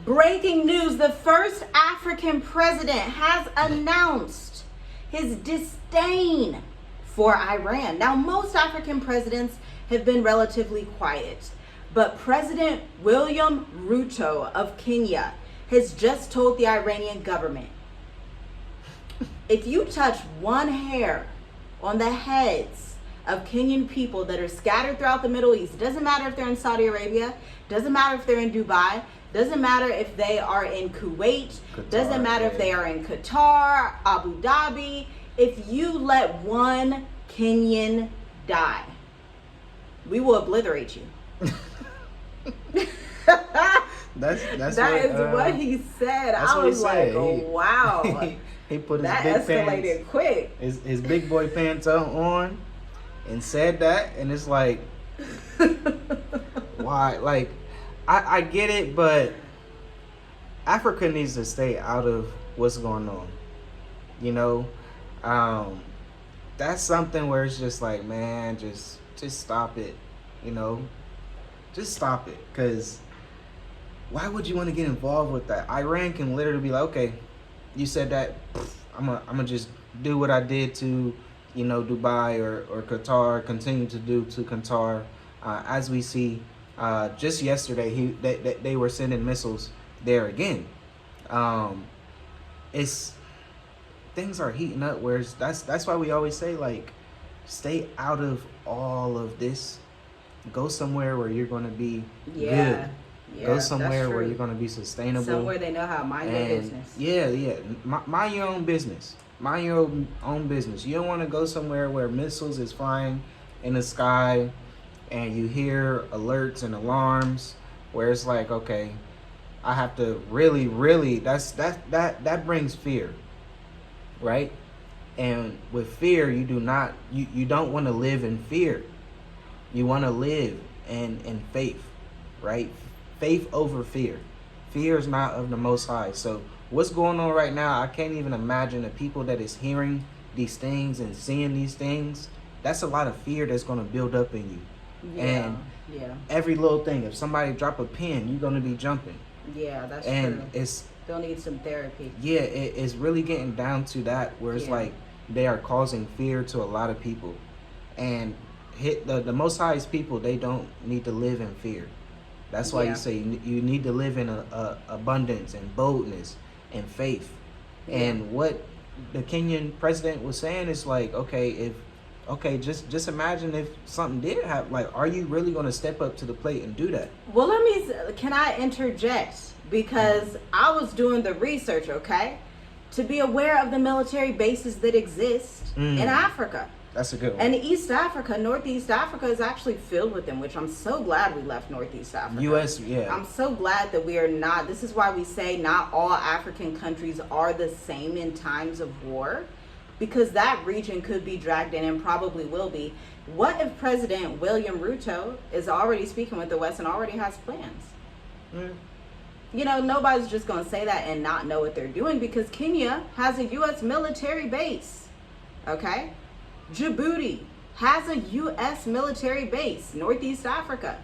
Breaking news, the first African president has announced his disdain for Iran. Now, most African presidents have been relatively quiet, but President William Ruto of Kenya has just told the Iranian government, if you touch one hair on the heads of Kenyan people that are scattered throughout the Middle East, doesn't matter if they're in Saudi Arabia, doesn't matter if they're in Dubai, doesn't matter if they are in Kuwait, doesn't matter if they are in Qatar, Abu Dhabi, if you let one Kenyan die, we will obliterate you. That is what he said. I was like, oh, wow. He put his that big escalated pants, quick. His big boy pants on, and said that, and it's like, why? Like, I get it, but Africa needs to stay out of what's going on. You know, that's something where it's just like, man, just stop it. You know, just stop it, because why would you want to get involved with that? Iran can literally be like, okay, you said that, I'm gonna just do what I did to, you know, Dubai or Qatar, continue to do to Qatar. As we see, just yesterday, they were sending missiles there again. Things are heating up. Whereas that's why we always say, like, stay out of all of this. Go somewhere where you're going to be good. Yeah, go somewhere where you're going to be sustainable. Somewhere they know how to mind your business. Yeah. Mind your own business. Mind your own business. You don't want to go somewhere where missiles is flying in the sky and you hear alerts and alarms where it's like, okay, I have to really, that brings fear, right? And with fear, you don't want to live in fear. You want to live in faith, right? Faith over fear. Fear is not of the Most High. So what's going on right now, I can't even imagine the people that is hearing these things and seeing these things. That's a lot of fear that's going to build up in you. And every little thing, if somebody drop a pin, you're going to be jumping. Yeah, that's and true. They'll need some therapy. Yeah, it's really getting down to that where it's like they are causing fear to a lot of people. And the Most High's people, they don't need to live in fear. That's why you say you need to live in abundance and boldness and faith. And what the Kenyan president was saying is like, just imagine if something did happen. Like, are you really going to step up to the plate and do that? Well, can I interject? Because I was doing the research, to be aware of the military bases that exist in Africa. That's a good one. And East Africa, Northeast Africa is actually filled with them, which I'm so glad we left Northeast Africa. U.S., yeah. I'm so glad that we are not. This is why we say not all African countries are the same in times of war, because that region could be dragged in and probably will be. What if President William Ruto is already speaking with the West and already has plans? You know, nobody's just going to say that and not know what they're doing, because Kenya has a U.S. military base, okay? Djibouti has a U.S. military base. Northeast Africa.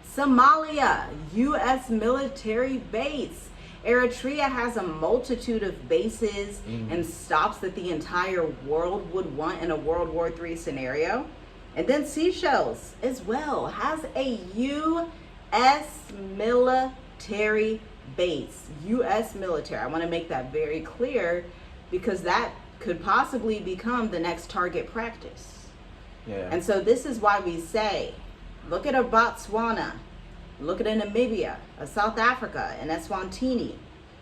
Somalia, U.S. military base. Eritrea has a multitude of bases and stops that the entire world would want in a World War III scenario. And then Seychelles as well has a U.S. military base. U.S. military. I want to make that very clear, because that could possibly become the next target practice. Yeah. And so this is why we say, look at a Botswana, look at a Namibia, a South Africa, an Eswatini.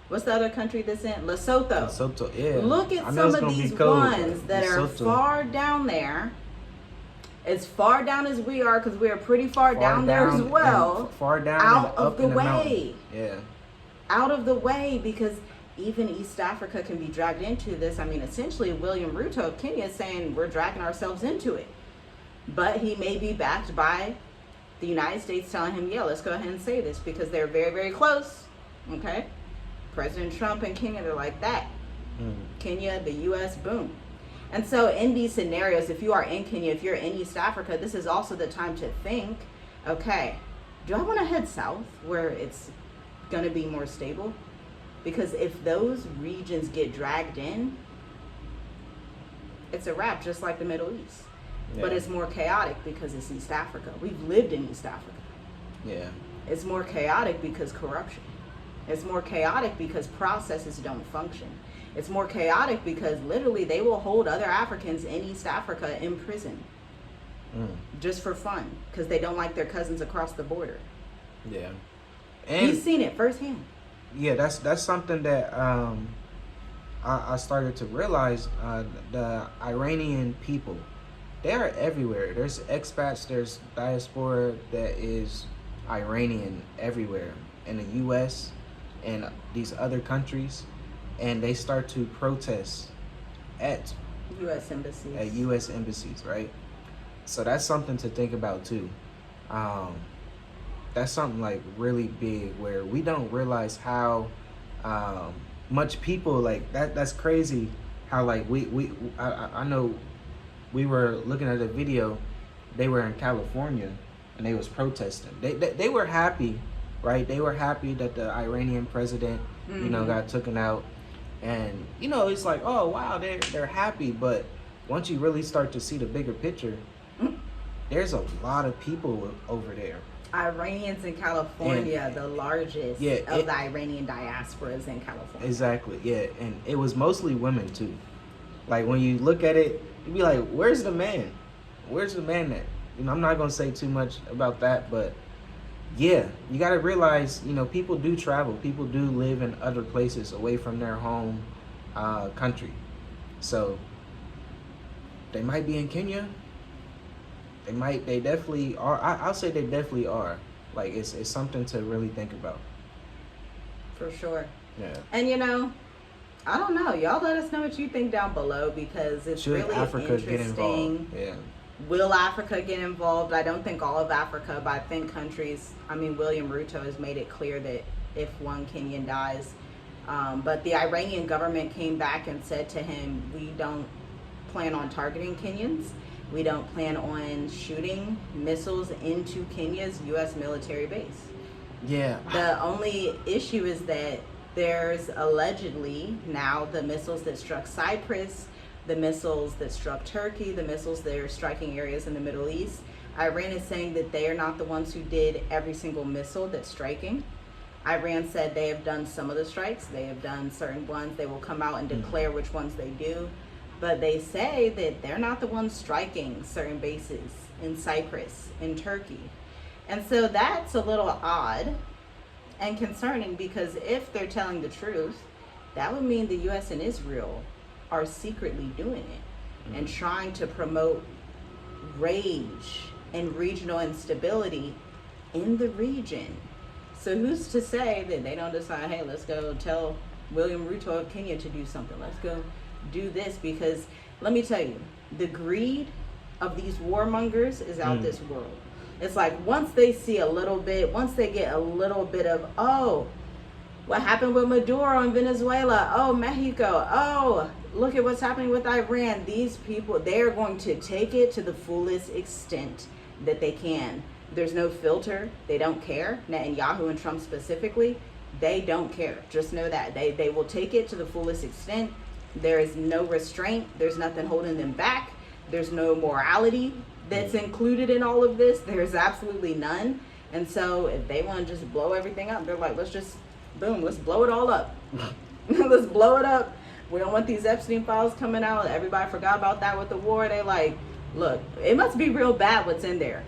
What's the other country that's in? Lesotho, yeah. Look at some of these ones that are far down there. As far down as we are, because we are pretty far down there as well. Far down out of the way. Yeah. Out of the way, because even East Africa can be dragged into this. I mean, essentially, William Ruto of Kenya is saying we're dragging ourselves into it. But he may be backed by the United States telling him, yeah, let's go ahead and say this, because they're very, very close. Okay? President Trump and Kenya, they're like that. Kenya, the U.S., boom. And so in these scenarios, if you are in Kenya, if you're in East Africa, this is also the time to think, okay, do I want to head south where it's going to be more stable. Because if those regions get dragged in, it's a wrap, just like the Middle East. Yeah. But it's more chaotic because it's East Africa. We've lived in East Africa. Yeah. It's more chaotic because corruption. It's more chaotic because processes don't function. It's more chaotic because literally they will hold other Africans in East Africa in prison just for fun because they don't like their cousins across the border. Yeah. And he's seen it firsthand. Yeah, that's something that I started to realize. The Iranian people, they are everywhere. There's expats, there's diaspora that is Iranian everywhere in the U.S. and these other countries, and they start to protest at U.S. embassies. U.S. embassies, right? So that's something to think about too. That's something like really big where we don't realize how much people like that. That's crazy. How like I know we were looking at a video. They were in California and they was protesting. They were happy, right? They were happy that the Iranian president, got taken out, and it's like, oh wow, they're happy. But once you really start to see the bigger picture, there's a lot of people over there. Iranians in California, the largest of the Iranian diasporas in California. Exactly, yeah. And it was mostly women too. Like when you look at it, you'd be like, where's the man? Where's the man at? I'm not gonna say too much about that, but yeah, you gotta realize, people do travel. People do live in other places away from their home country. So they might be in Kenya. They definitely are. I'll say they definitely are. Like it's something to really think about. For sure. Yeah. And I don't know. Y'all let us know what you think down below because it's really Africa interesting. Get involved? Yeah. Will Africa get involved? I don't think all of Africa, but I think countries. William Ruto has made it clear that if one Kenyan dies, but the Iranian government came back and said to him, we don't plan on targeting Kenyans. We don't plan on shooting missiles into Kenya's U.S. military base. Yeah. The only issue is that there's allegedly now the missiles that struck Cyprus, the missiles that struck Turkey, the missiles that are striking areas in the Middle East. Iran is saying that they are not the ones who did every single missile that's striking. Iran said they have done some of the strikes. They have done certain ones. They will come out and declare which ones they do. But they say that they're not the ones striking certain bases in Cyprus, in Turkey. And so that's a little odd and concerning because if they're telling the truth, that would mean the U.S. and Israel are secretly doing it and trying to promote rage and regional instability in the region. So who's to say that they don't decide, hey, let's go tell William Ruto of Kenya to do something. Let's go do this, because let me tell you, the greed of these warmongers is out this world. It's like once they see once they get a little bit of, oh, what happened with Maduro in Venezuela? Oh, Mexico. Oh, look at what's happening with Iran. These people, they're going to take it to the fullest extent that they can. There's no filter. They don't care. Netanyahu and Trump specifically, they don't care. Just know that. They will take it to the fullest extent. There is no restraint. There's nothing holding them back. There's no morality that's included in all of this. There's absolutely none. And so if they want to just blow everything up, they're like, let's just, boom, let's blow it all up. Let's blow it up. We don't want these Epstein files coming out. Everybody forgot about that with the war. They like, look, it must be real bad what's in there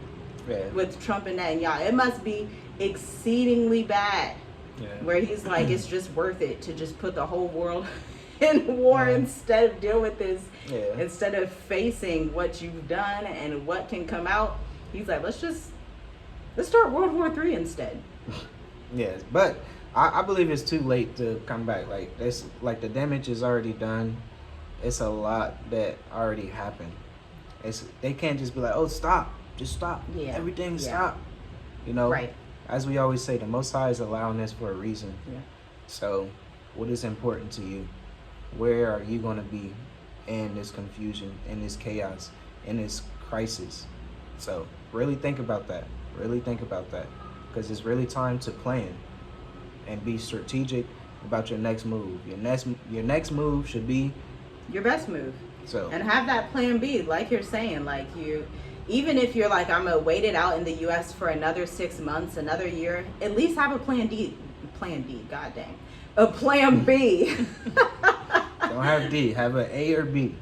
with Trump and Netanyahu. It must be exceedingly bad. Where he's like, it's just worth it to just put the whole world in war instead of deal with this, instead of facing what you've done and what can come out. He's like, let's start World War III instead. Yes, but I believe it's too late to come back. Like the damage is already done. It's a lot that already happened. They can't just be like, oh, stop, just stop, everything stop. Right. As we always say, the Most High is allowing this for a reason. So, what is important to you? Where are you going to be in this confusion, in this chaos, in this crisis? So, really think about that. Really think about that. Because it's really time to plan. and be strategic about your next move. Your next move should be your best move. So and have that plan B, like you're saying, like even if you're like, I'm gonna wait it out in the US for another 6 months, another year, at least have a plan D, god dang, a plan B. don't have D, have an A or B.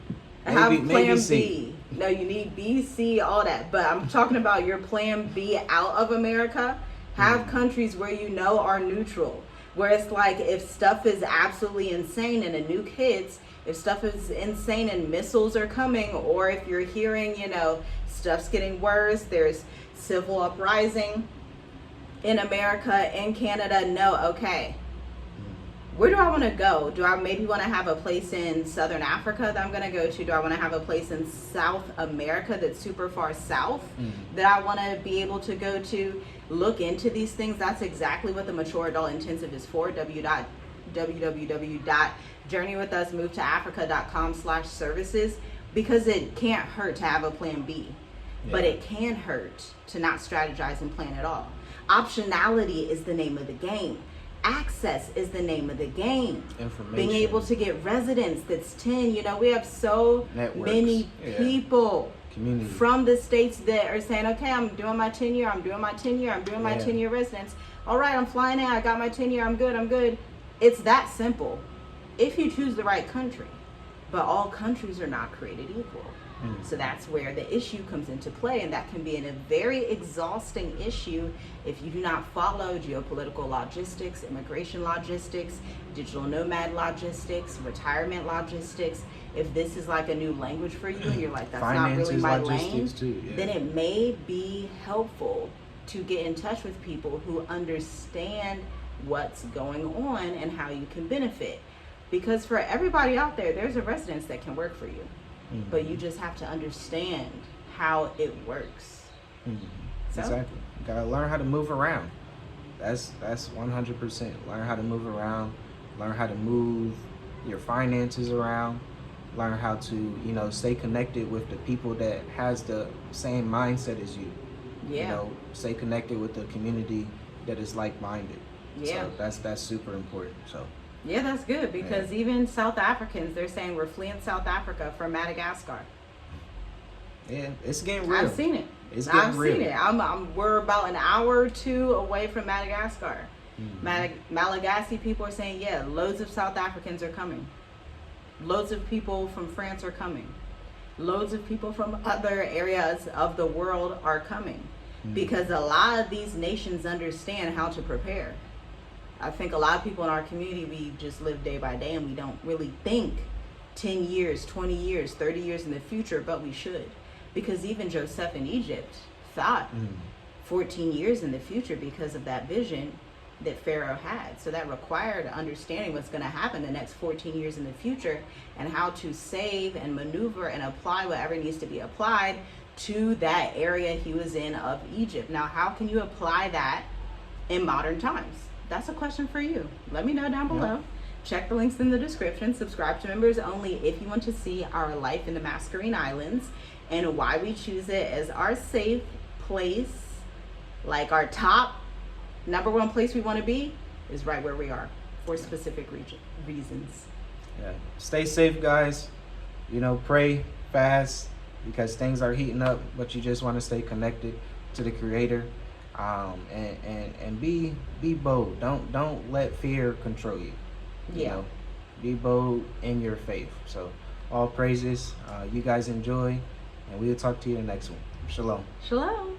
Have maybe plan C. B. No, you need B, C, all that. But I'm talking about your plan B out of America. Have countries where you know are neutral. Where it's like, if stuff is absolutely insane and a nuke hits, if stuff is insane and missiles are coming, or if you're hearing, stuff's getting worse, there's civil uprising in America, in Canada, no, okay. Where do I want to go? Do I maybe want to have a place in Southern Africa that I'm going to go to? Do I want to have a place in South America that's super far south that I want to be able to go to? Look into these things. That's exactly what the Mature Adult Intensive is for. www.journeywithusmovetoafrica.com/services, because it can't hurt to have a plan B, but it can hurt to not strategize and plan at all. Optionality is the name of the game. Access is the name of the game. Information. Being able to get residence that's 10. We have so Networks. many people Community. from the states that are saying, okay, I'm doing my 10-year, I'm doing my 10-year, I'm doing my 10-year residence. All right, I'm flying in, I got my 10-year, I'm good. It's that simple if you choose the right country. But all countries are not created equal. So that's where the issue comes into play, and that can be a very exhausting issue if you do not follow geopolitical logistics, immigration logistics, digital nomad logistics, retirement logistics. If this is like a new language for you and you're like, that's not really my lane, then it may be helpful to get in touch with people who understand what's going on and how you can benefit. Because for everybody out there, there's a residence that can work for you. But you just have to understand how it works. So? Exactly. You gotta learn how to move around. That's 100%. Learn how to move around. Learn how to move your finances around. Learn how to, stay connected with the people that has the same mindset as you. Yeah. Stay connected with the community that is like-minded. Yeah. So that's super important. So. Yeah, that's good, because even South Africans, they're saying we're fleeing South Africa from Madagascar. Yeah, it's getting real. I've seen it. I've seen it. We're about an hour or two away from Madagascar. Malagasy people are saying, loads of South Africans are coming. Loads of people from France are coming. Loads of people from other areas of the world are coming. Because a lot of these nations understand how to prepare. I think a lot of people in our community, we just live day by day and we don't really think 10 years, 20 years, 30 years in the future, but we should. Because even Joseph in Egypt thought 14 years in the future because of that vision that Pharaoh had. So that required understanding what's going to happen the next 14 years in the future and how to save and maneuver and apply whatever needs to be applied to that area he was in of Egypt. Now, how can you apply that in modern times? That's a question for you. Let me know down below. Check the links in the description. Subscribe to members only if you want to see our life in the Mascarene Islands and why we choose it as our safe place. Like our top #1 place we want to be is right where we are for specific reasons. Yeah. Stay safe, guys. Pray, fast, because things are heating up, but you just want to stay connected to the Creator. And be bold. Don't let fear control you. Be bold in your faith. So all praises. You guys enjoy, and we'll talk to you in the next one. Shalom. Shalom.